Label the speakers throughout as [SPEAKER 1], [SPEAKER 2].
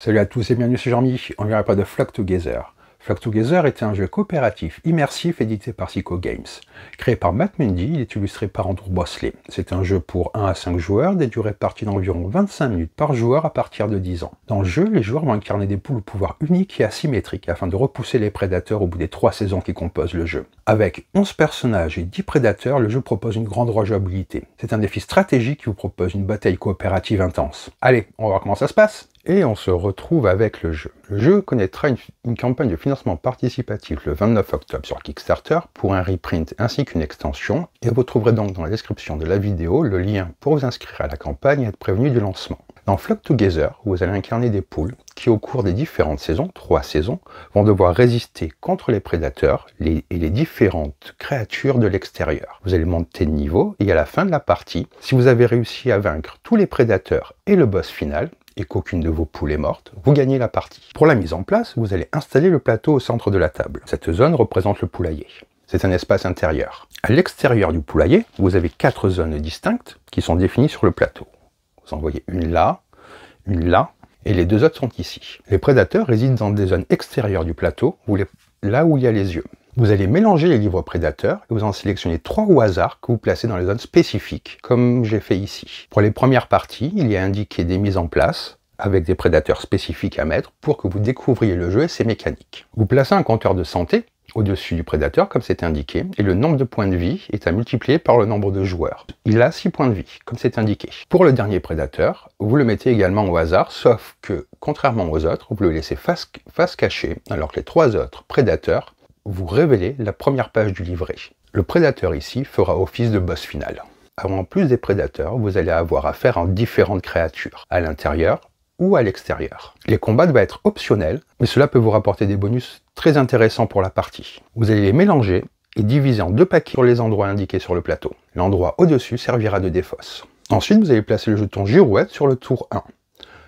[SPEAKER 1] Salut à tous et bienvenue sur Jean-Mi, on verra pas de Flock Together. Flock Together est un jeu coopératif immersif édité par Psycho Games. Créé par Matt Mundy, il est illustré par Andrew Bosley. C'est un jeu pour 1 à 5 joueurs, des durées parties d'environ 25 minutes par joueur à partir de 10 ans. Dans le jeu, les joueurs vont incarner des poules au pouvoir unique et asymétrique afin de repousser les prédateurs au bout des 3 saisons qui composent le jeu. Avec 11 personnages et 10 prédateurs, le jeu propose une grande rejouabilité. C'est un défi stratégique qui vous propose une bataille coopérative intense. Allez, on va voir comment ça se passe. Et on se retrouve avec le jeu. Le jeu connaîtra une campagne de financement participatif le 29 octobre sur Kickstarter pour un reprint ainsi qu'une extension, et vous trouverez donc dans la description de la vidéo le lien pour vous inscrire à la campagne et être prévenu du lancement. Dans Flock Together, vous allez incarner des poules qui, au cours des différentes saisons, 3 saisons, vont devoir résister contre les prédateurs et les différentes créatures de l'extérieur. Vous allez monter de niveau et à la fin de la partie, si vous avez réussi à vaincre tous les prédateurs et le boss final, et qu'aucune de vos poules est morte, vous gagnez la partie. Pour la mise en place, vous allez installer le plateau au centre de la table. Cette zone représente le poulailler. C'est un espace intérieur. À l'extérieur du poulailler, vous avez 4 zones distinctes qui sont définies sur le plateau. Vous en voyez une là, et les 2 autres sont ici. Les prédateurs résident dans des zones extérieures du plateau, là où il y a les yeux. Vous allez mélanger les livres prédateurs et vous en sélectionnez 3 au hasard que vous placez dans les zones spécifiques, comme j'ai fait ici. Pour les premières parties, il y a indiqué des mises en place avec des prédateurs spécifiques à mettre pour que vous découvriez le jeu et ses mécaniques. Vous placez un compteur de santé au-dessus du prédateur, comme c'est indiqué, et le nombre de points de vie est à multiplier par le nombre de joueurs. Il a 6 points de vie, comme c'est indiqué. Pour le dernier prédateur, vous le mettez également au hasard, sauf que, contrairement aux autres, vous le laissez face cachée, alors que les 3 autres prédateurs vous révélez la première page du livret. Le prédateur ici fera office de boss final. En plus des prédateurs, vous allez avoir affaire à différentes créatures, à l'intérieur ou à l'extérieur. Les combats doivent être optionnels, mais cela peut vous rapporter des bonus très intéressants pour la partie. Vous allez les mélanger et diviser en 2 paquets sur les endroits indiqués sur le plateau. L'endroit au-dessus servira de défausse. Ensuite, vous allez placer le jeton girouette sur le tour 1.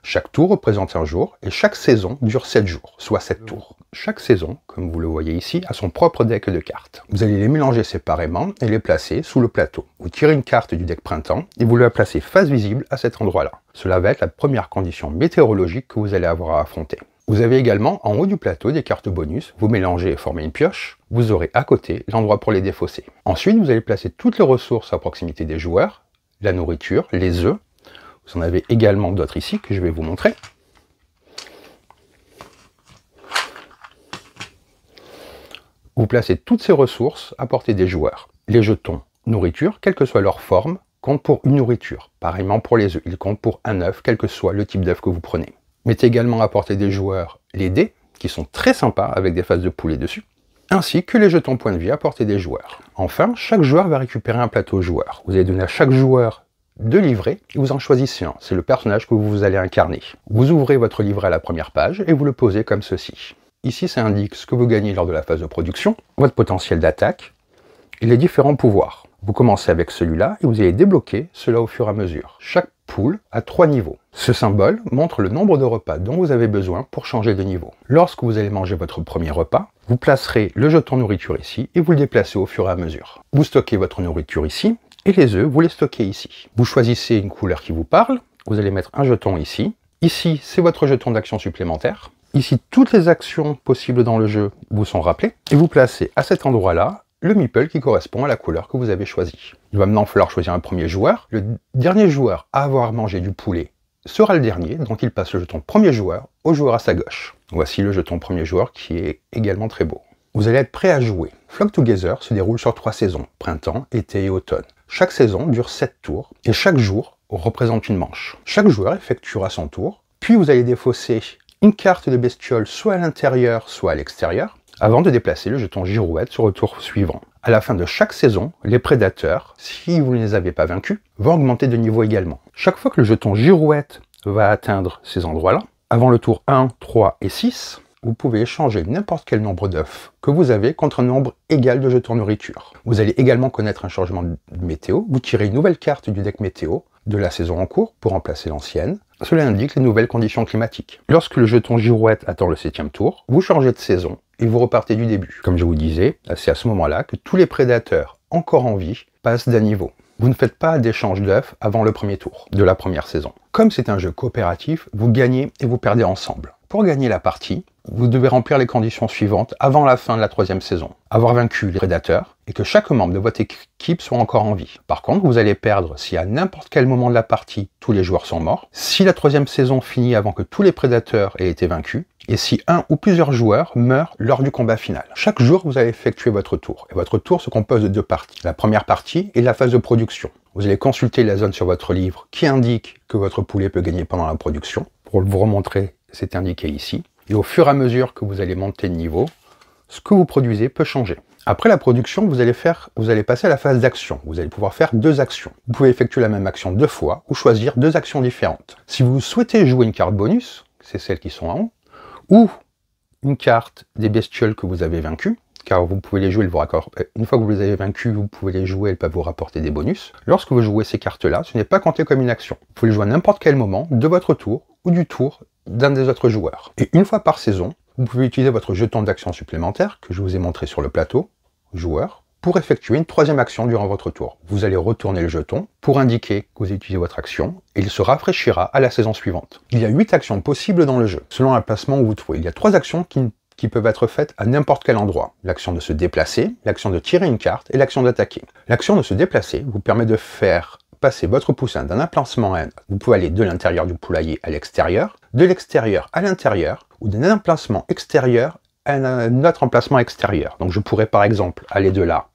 [SPEAKER 1] Chaque tour représente un jour et chaque saison dure 7 jours, soit 7 tours. Chaque saison, comme vous le voyez ici, a son propre deck de cartes. Vous allez les mélanger séparément et les placer sous le plateau. Vous tirez une carte du deck printemps et vous la placez face visible à cet endroit-là. Cela va être la première condition météorologique que vous allez avoir à affronter. Vous avez également en haut du plateau des cartes bonus, vous mélangez et formez une pioche, vous aurez à côté l'endroit pour les défausser. Ensuite, vous allez placer toutes les ressources à proximité des joueurs, la nourriture, les œufs. Vous en avez également d'autres ici que je vais vous montrer. Vous placez toutes ces ressources à portée des joueurs. Les jetons nourriture, quelle que soit leur forme, comptent pour une nourriture. Pareillement pour les œufs, ils comptent pour un œuf, quel que soit le type d'œuf que vous prenez. Mettez également à portée des joueurs les dés, qui sont très sympas avec des faces de poulet dessus, ainsi que les jetons points de vie à portée des joueurs. Enfin, chaque joueur va récupérer un plateau joueur. Vous allez donner à chaque joueur 2 livrets et vous en choisissez un. C'est le personnage que vous allez incarner. Vous ouvrez votre livret à la première page et vous le posez comme ceci. Ici, ça indique ce que vous gagnez lors de la phase de production, votre potentiel d'attaque et les différents pouvoirs. Vous commencez avec celui-là et vous allez débloquer cela au fur et à mesure. Chaque poule a 3 niveaux. Ce symbole montre le nombre de repas dont vous avez besoin pour changer de niveau. Lorsque vous allez manger votre premier repas, vous placerez le jeton nourriture ici et vous le déplacez au fur et à mesure. Vous stockez votre nourriture ici et les œufs, vous les stockez ici. Vous choisissez une couleur qui vous parle, vous allez mettre un jeton ici. Ici, c'est votre jeton d'action supplémentaire. Ici, toutes les actions possibles dans le jeu vous sont rappelées. Et vous placez à cet endroit-là le meeple qui correspond à la couleur que vous avez choisie. Il va maintenant falloir choisir un premier joueur. Le dernier joueur à avoir mangé du poulet sera le dernier, donc il passe le jeton premier joueur au joueur à sa gauche. Voici le jeton premier joueur qui est également très beau. Vous allez être prêt à jouer. Flock Together se déroule sur 3 saisons, printemps, été et automne. Chaque saison dure 7 tours et chaque jour représente une manche. Chaque joueur effectuera son tour, puis vous allez défausser une carte de bestiole soit à l'intérieur, soit à l'extérieur, avant de déplacer le jeton girouette sur le tour suivant. À la fin de chaque saison, les prédateurs, si vous ne les avez pas vaincus, vont augmenter de niveau également. Chaque fois que le jeton girouette va atteindre ces endroits-là, avant le tour 1, 3 et 6, vous pouvez échanger n'importe quel nombre d'œufs que vous avez contre un nombre égal de jetons nourriture. Vous allez également connaître un changement de météo. Vous tirez une nouvelle carte du deck météo de la saison en cours pour remplacer l'ancienne. Cela indique les nouvelles conditions climatiques. Lorsque le jeton girouette attend le 7e tour, vous changez de saison et vous repartez du début. Comme je vous disais, c'est à ce moment-là que tous les prédateurs encore en vie passent d'un niveau. Vous ne faites pas d'échange d'œufs avant le premier tour de la première saison. Comme c'est un jeu coopératif, vous gagnez et vous perdez ensemble. Pour gagner la partie, vous devez remplir les conditions suivantes avant la fin de la troisième saison. Avoir vaincu les prédateurs et que chaque membre de votre équipe soit encore en vie. Par contre, vous allez perdre si à n'importe quel moment de la partie, tous les joueurs sont morts, si la troisième saison finit avant que tous les prédateurs aient été vaincus, et si un ou plusieurs joueurs meurent lors du combat final. Chaque jour, vous allez effectuer votre tour. Et votre tour se compose de deux parties. La première partie est la phase de production. Vous allez consulter la zone sur votre livre qui indique que votre poulet peut gagner pendant la production. Pour vous remontrer, c'est indiqué ici. Et au fur et à mesure que vous allez monter de niveau, ce que vous produisez peut changer. Après la production, vous allez passer à la phase d'action. Vous allez pouvoir faire deux actions. Vous pouvez effectuer la même action deux fois ou choisir deux actions différentes. Si vous souhaitez jouer une carte bonus, c'est celles qui sont en haut, ou une carte des bestioles que vous avez vaincues, car vous pouvez les jouer, une fois que vous les avez vaincues, vous pouvez les jouer, elles peuvent vous rapporter des bonus. Lorsque vous jouez ces cartes-là, ce n'est pas compté comme une action. Vous pouvez les jouer à n'importe quel moment de votre tour ou du tour d'un des autres joueurs. Et une fois par saison, vous pouvez utiliser votre jeton d'action supplémentaire, que je vous ai montré sur le plateau, joueur, pour effectuer une troisième action durant votre tour. Vous allez retourner le jeton pour indiquer que vous avez utilisé votre action et il se rafraîchira à la saison suivante. Il y a 8 actions possibles dans le jeu, selon l'emplacement où vous trouvez. Il y a 3 actions qui peuvent être faites à n'importe quel endroit. L'action de se déplacer, l'action de tirer une carte et l'action d'attaquer. L'action de se déplacer vous permet de faire passer votre poussin d'un emplacement à un autre. Vous pouvez aller de l'intérieur du poulailler à l'extérieur, de l'extérieur à l'intérieur ou d'un emplacement extérieur à un autre emplacement extérieur. Donc je pourrais par exemple aller de là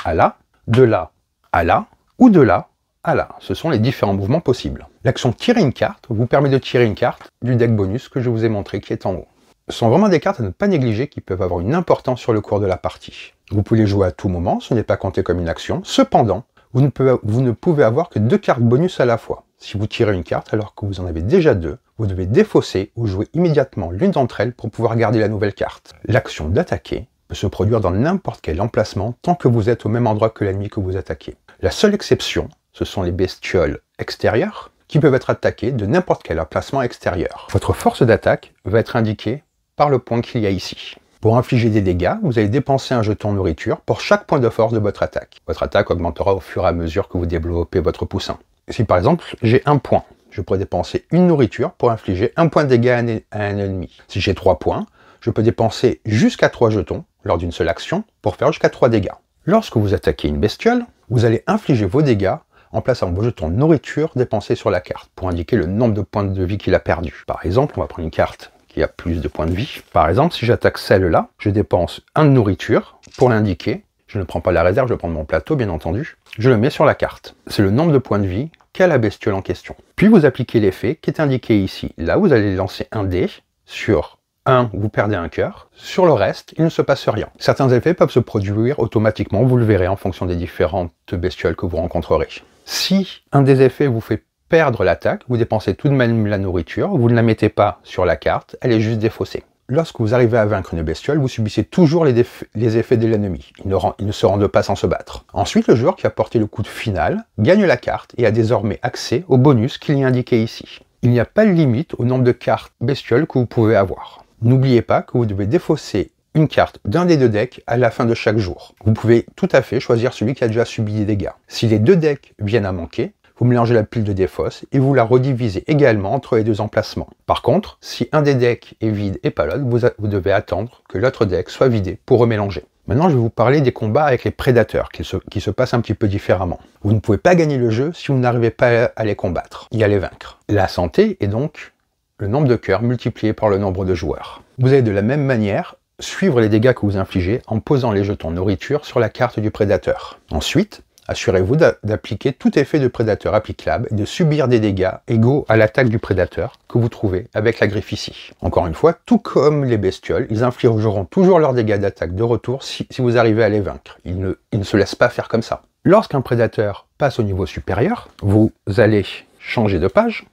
[SPEAKER 1] à là, de là à là, ou de là à là. Ce sont les différents mouvements possibles. L'action tirer une carte vous permet de tirer une carte du deck bonus que je vous ai montré qui est en haut. Ce sont vraiment des cartes à ne pas négliger qui peuvent avoir une importance sur le cours de la partie. Vous pouvez les jouer à tout moment, ce n'est pas compté comme une action. Cependant, vous ne pouvez avoir que 2 cartes bonus à la fois. Si vous tirez une carte alors que vous en avez déjà 2, vous devez défausser ou jouer immédiatement l'une d'entre elles pour pouvoir garder la nouvelle carte. L'action d'attaquer peut se produire dans n'importe quel emplacement tant que vous êtes au même endroit que l'ennemi que vous attaquez. La seule exception, ce sont les bestioles extérieures qui peuvent être attaquées de n'importe quel emplacement extérieur. Votre force d'attaque va être indiquée par le point qu'il y a ici. Pour infliger des dégâts, vous allez dépenser un jeton nourriture pour chaque point de force de votre attaque. Votre attaque augmentera au fur et à mesure que vous développez votre poussin. Si par exemple j'ai 1 point, je pourrais dépenser une nourriture pour infliger 1 point de dégâts à un ennemi. Si j'ai 3 points, je peux dépenser jusqu'à 3 jetons lors d'une seule action pour faire jusqu'à 3 dégâts. Lorsque vous attaquez une bestiole, vous allez infliger vos dégâts en plaçant vos jetons nourriture dépensés sur la carte pour indiquer le nombre de points de vie qu'il a perdu. Par exemple, on va prendre une carte qui a plus de points de vie. Par exemple, si j'attaque celle-là, je dépense 1 de nourriture pour l'indiquer. Je ne prends pas la réserve, je vais prendre mon plateau, bien entendu. Je le mets sur la carte. C'est le nombre de points de vie qu'a la bestiole en question. Puis vous appliquez l'effet qui est indiqué ici. Là, vous allez lancer un dé. Sur 1, vous perdez un cœur. Sur le reste, il ne se passe rien. Certains effets peuvent se produire automatiquement, vous le verrez en fonction des différentes bestioles que vous rencontrerez. Si un des effets vous fait perdre l'attaque, vous dépensez tout de même la nourriture, vous ne la mettez pas sur la carte, elle est juste défaussée. Lorsque vous arrivez à vaincre une bestiole, vous subissez toujours les effets de l'ennemi. Il ne se rendent pas sans se battre. Ensuite, le joueur qui a porté le coup de finale gagne la carte et a désormais accès au bonus qu'il y a indiqué ici. Il n'y a pas de limite au nombre de cartes bestioles que vous pouvez avoir. N'oubliez pas que vous devez défausser une carte d'un des 2 decks à la fin de chaque jour. Vous pouvez tout à fait choisir celui qui a déjà subi des dégâts. Si les 2 decks viennent à manquer, vous mélangez la pile de défausse et vous la redivisez également entre les 2 emplacements. Par contre, si un des decks est vide et pas l'autre, vous devez attendre que l'autre deck soit vidé pour remélanger. Maintenant, je vais vous parler des combats avec les prédateurs qui se passent un petit peu différemment. Vous ne pouvez pas gagner le jeu si vous n'arrivez pas à les combattre et à les vaincre. La santé est donc le nombre de cœurs multiplié par le nombre de joueurs. Vous allez de la même manière suivre les dégâts que vous infligez en posant les jetons nourriture sur la carte du prédateur. Ensuite, assurez-vous d'appliquer tout effet de prédateur applicable et de subir des dégâts égaux à l'attaque du prédateur que vous trouvez avec la griffe ici. Encore une fois, tout comme les bestioles, ils infligeront toujours leurs dégâts d'attaque de retour si vous arrivez à les vaincre. Ils ne se laissent pas faire comme ça. Lorsqu'un prédateur passe au niveau supérieur, vous allez changer de page,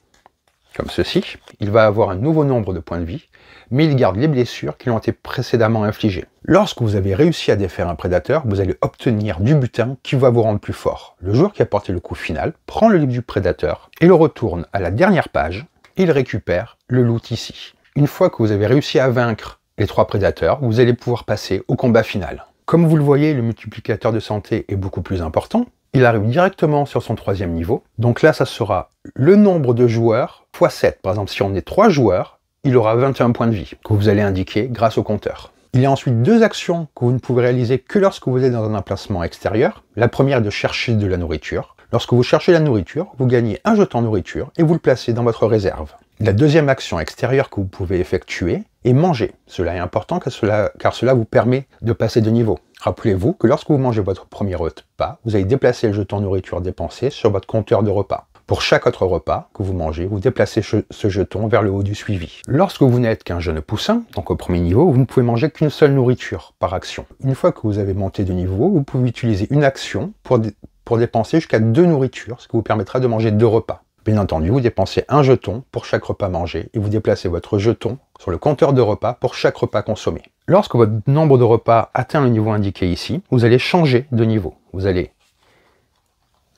[SPEAKER 1] comme ceci. Il va avoir un nouveau nombre de points de vie, mais il garde les blessures qui lui ont été précédemment infligées. Lorsque vous avez réussi à défaire un prédateur, vous allez obtenir du butin qui va vous rendre plus fort. Le joueur qui a porté le coup final prend le livre du prédateur et le retourne à la dernière page et il récupère le loot ici. Une fois que vous avez réussi à vaincre les 3 prédateurs, vous allez pouvoir passer au combat final. Comme vous le voyez, le multiplicateur de santé est beaucoup plus important. il arrive directement sur son troisième niveau. Donc là, ça sera le nombre de joueurs x 7. Par exemple, si on est 3 joueurs, il aura 21 points de vie que vous allez indiquer grâce au compteur. Il y a ensuite 2 actions que vous ne pouvez réaliser que lorsque vous êtes dans un emplacement extérieur. La première est de chercher de la nourriture. Lorsque vous cherchez la nourriture, vous gagnez un jeton nourriture et vous le placez dans votre réserve. La deuxième action extérieure que vous pouvez effectuer est manger. Cela est important car cela vous permet de passer de niveau. Rappelez-vous que lorsque vous mangez votre premier repas, vous allez déplacer le jeton nourriture dépensé sur votre compteur de repas. Pour chaque autre repas que vous mangez, vous déplacez ce jeton vers le haut du suivi. Lorsque vous n'êtes qu'un jeune poussin, donc au premier niveau, vous ne pouvez manger qu'une seule nourriture par action. Une fois que vous avez monté de niveau, vous pouvez utiliser une action pour dépenser jusqu'à 2 nourritures, ce qui vous permettra de manger 2 repas. Bien entendu, vous dépensez un jeton pour chaque repas mangé et vous déplacez votre jeton sur le compteur de repas pour chaque repas consommé. Lorsque votre nombre de repas atteint le niveau indiqué ici, vous allez changer de niveau. Vous allez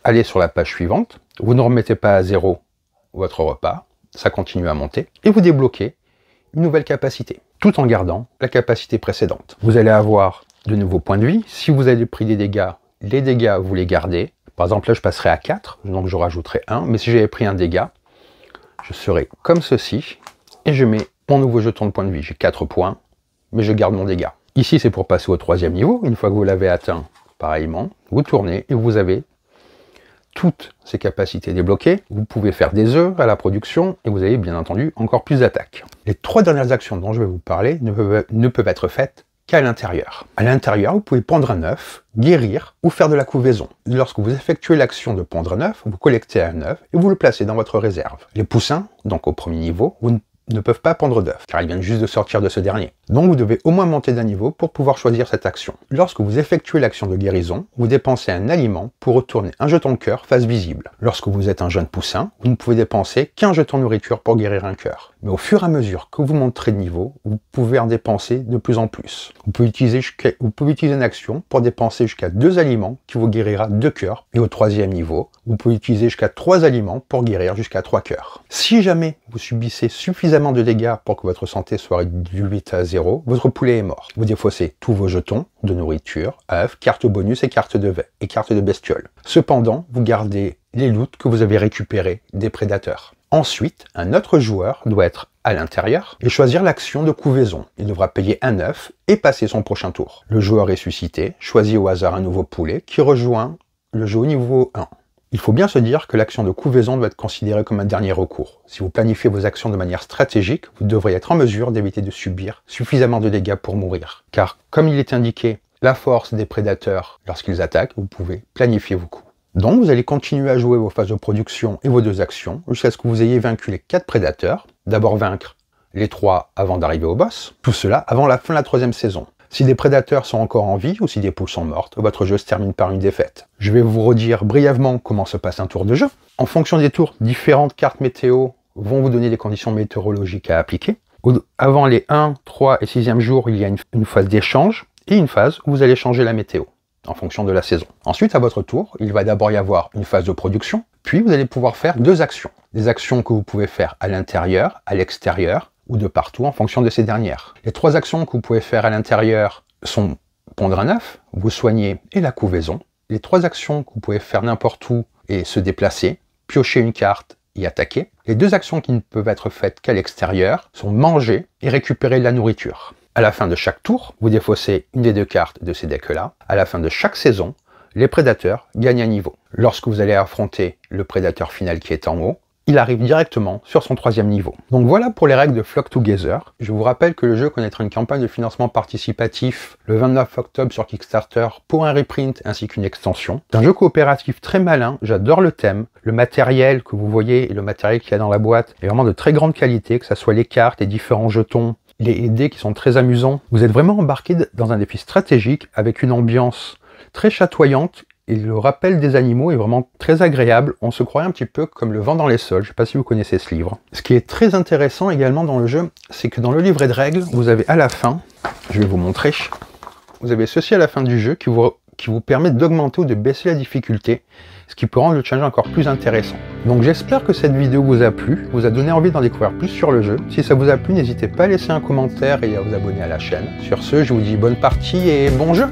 [SPEAKER 1] aller sur la page suivante, vous ne remettez pas à 0 votre repas, ça continue à monter, et vous débloquez une nouvelle capacité, tout en gardant la capacité précédente. Vous allez avoir de nouveaux points de vie. Si vous avez pris des dégâts, les dégâts, vous les gardez. Par exemple, là, je passerai à 4, donc je rajouterai 1. Mais si j'avais pris un dégât, je serai comme ceci, et je mets mon nouveau jeton de points de vie. J'ai 4 points, mais je garde mon dégât. Ici, c'est pour passer au troisième niveau. Une fois que vous l'avez atteint, pareillement, vous tournez et vous avez toutes ces capacités débloquées. Vous pouvez faire des œufs à la production et vous avez bien entendu encore plus d'attaques. Les 3 dernières actions dont je vais vous parler ne peuvent être faites qu'à l'intérieur. À l'intérieur, vous pouvez pondre un œuf, guérir ou faire de la couvaison. Lorsque vous effectuez l'action de pondre un œuf, vous collectez un œuf et vous le placez dans votre réserve. Les poussins, donc au premier niveau, vous ne peuvent pas pondre d'œufs, car ils viennent juste de sortir de ce dernier. Donc vous devez au moins monter d'un niveau pour pouvoir choisir cette action. Lorsque vous effectuez l'action de guérison, vous dépensez un aliment pour retourner un jeton de cœur face visible. Lorsque vous êtes un jeune poussin, vous ne pouvez dépenser qu'un jeton de nourriture pour guérir un cœur. Mais au fur et à mesure que vous monterez de niveau, vous pouvez en dépenser de plus en plus. Vous pouvez utiliser une action pour dépenser jusqu'à 2 aliments qui vous guérira 2 cœurs. Et au troisième niveau, vous pouvez utiliser jusqu'à 3 aliments pour guérir jusqu'à 3 cœurs. Si jamais vous subissez suffisamment de dégâts pour que votre santé soit réduite à 0, votre poulet est mort. Vous défaussez tous vos jetons de nourriture, œufs, cartes bonus et cartes de bestiole. Cependant, vous gardez les loots que vous avez récupérés des prédateurs. Ensuite, un autre joueur doit être à l'intérieur et choisir l'action de couvaison. Il devra payer un œuf et passer son prochain tour. Le joueur ressuscité choisit au hasard un nouveau poulet qui rejoint le jeu au niveau 1. Il faut bien se dire que l'action de couvaison doit être considérée comme un dernier recours. Si vous planifiez vos actions de manière stratégique, vous devrez être en mesure d'éviter de subir suffisamment de dégâts pour mourir. Car, comme il est indiqué, la force des prédateurs lorsqu'ils attaquent, vous pouvez planifier vos coups. Donc vous allez continuer à jouer vos phases de production et vos 2 actions jusqu'à ce que vous ayez vaincu les 4 prédateurs. D'abord vaincre les 3 avant d'arriver au boss. Tout cela avant la fin de la 3e saison. Si des prédateurs sont encore en vie ou si des poules sont mortes, votre jeu se termine par une défaite. Je vais vous redire brièvement comment se passe un tour de jeu. En fonction des tours, différentes cartes météo vont vous donner des conditions météorologiques à appliquer. Avant les 1, 3 et 6e jours, il y a une phase d'échange et une phase où vous allez changer la météo en fonction de la saison. Ensuite, à votre tour, il va d'abord y avoir une phase de production, puis vous allez pouvoir faire 2 actions. Des actions que vous pouvez faire à l'intérieur, à l'extérieur, ou de partout en fonction de ces dernières. Les 3 actions que vous pouvez faire à l'intérieur sont pondre un œuf, vous soigner et la couvaison. Les 3 actions que vous pouvez faire n'importe où et se déplacer, piocher une carte et attaquer. Les 2 actions qui ne peuvent être faites qu'à l'extérieur sont manger et récupérer de la nourriture. À la fin de chaque tour, vous défaussez une des 2 cartes de ces decks-là. À la fin de chaque saison, les prédateurs gagnent un niveau. Lorsque vous allez affronter le prédateur final qui est en haut, il arrive directement sur son 3e niveau. Donc voilà pour les règles de Flock Together. Je vous rappelle que le jeu connaîtra une campagne de financement participatif le 29 octobre sur Kickstarter pour un reprint ainsi qu'une extension. C'est un jeu coopératif très malin, j'adore le thème. Le matériel que vous voyez et le matériel qu'il y a dans la boîte est vraiment de très grande qualité, que ce soit les cartes, les différents jetons, les dés qui sont très amusants. Vous êtes vraiment embarqué dans un défi stratégique avec une ambiance très chatoyante et le rappel des animaux est vraiment très agréable. On se croirait un petit peu comme Le vent dans les sols. Je ne sais pas si vous connaissez ce livre. Ce qui est très intéressant également dans le jeu, c'est que dans le livret de règles, vous avez à la fin, je vais vous montrer, vous avez ceci à la fin du jeu qui vous permet d'augmenter ou de baisser la difficulté, ce qui peut rendre le challenge encore plus intéressant. Donc j'espère que cette vidéo vous a plu, vous a donné envie d'en découvrir plus sur le jeu. Si ça vous a plu, n'hésitez pas à laisser un commentaire et à vous abonner à la chaîne. Sur ce, je vous dis bonne partie et bon jeu!